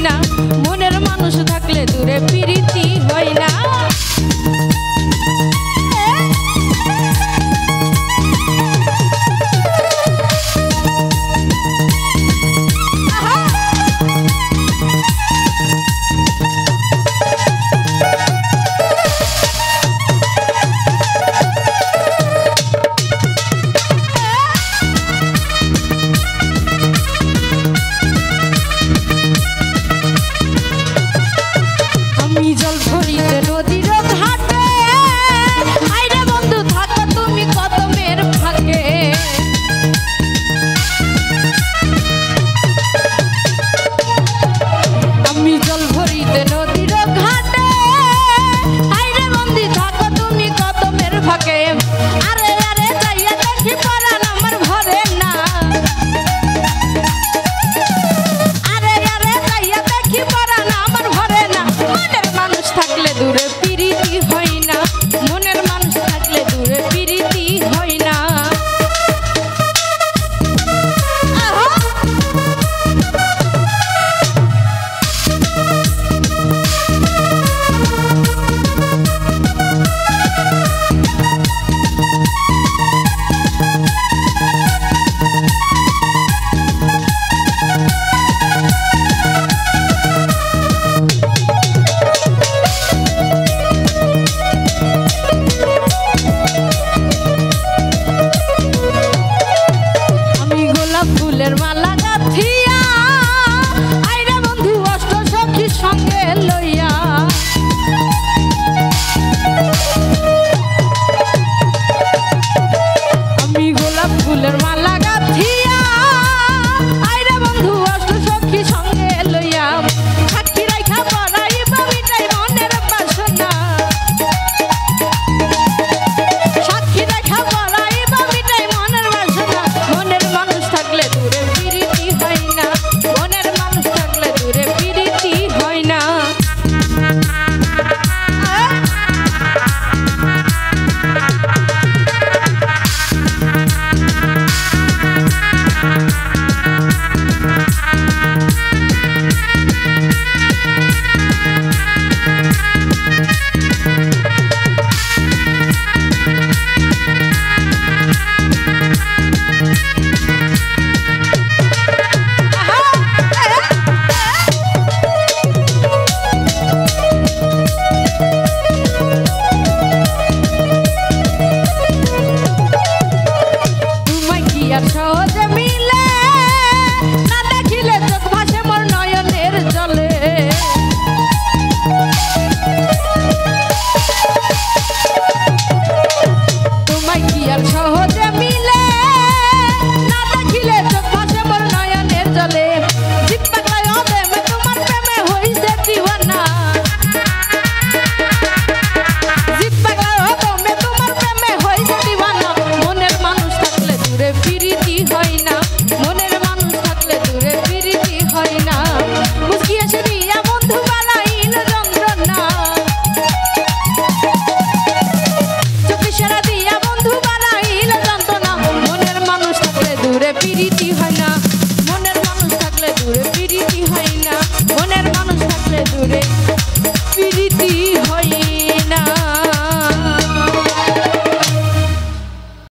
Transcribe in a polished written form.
না, মনের মানুষ থাকলে দূরে প্রীতি হয় না। জল ভরিতে নদীর ঘাটে, আইরে বন্ধু থাকো তুমি কদমের ফাঁকে। আমি জল ভরিতে নদীর ঘাটে, আইরে বন্ধু থাকো তুমি কদমের ফাঁকে। আরে আরে যাইয়া দেখি পরাণ আমার ভরে না, আরে আরে যাইয়া দেখি পরাণ আমার ভরে না। থাকলে দূরে প্রীতি হয় না, মনের মানুষ থাকলে দূরে প্রীতি হয় না। ফুলের মালা গাথিয়া, আইরে বন্ধু অষ্ট সখী সঙ্গে লইয়া। আমি গোলাপ ফুলের মালা গাথিয়া, আইরে বন্ধু অষ্ট সখী সঙ্গে লইয়া। সাক্ষী রাইখা পড়াইবা মিটাই মনের বাসনা, সাক্ষী রাইখা পড়াইবা মিটাই মনের বাসনা। মনের মানুষ থাকলে দূরে প্রীতি হয় না, মনের মানুষ থাকলে দূরে প্রীতি হয় না। সহজে মিলে না দেখিলে চোখ ভাসে মোর নয়নের জলে। তোমায় কি আর সহজে মিলে না দেখিলে চোখ ভাসে মোর নয়নের জলে। জিত পাগলায় অদেমে তোমার প্রেমে হইছে দিওয়ানা, জিত পাগলায় অদেমে তোমার প্রেমে হইছে দিওয়ানা। মনের মানুষ থাকলে দূরে প্রীতি হয় না, মনের মানুষ থাকলে দূরে প্রীতি হয় না। মুচকি এসে দিয়া বন্ধু বানাইল যন্ত্রণা, চোখে সেরা দিয়া বন্ধু বানাইল যন্ত্রণা। মনের মানুষ থাকলে দূরে প্রীতি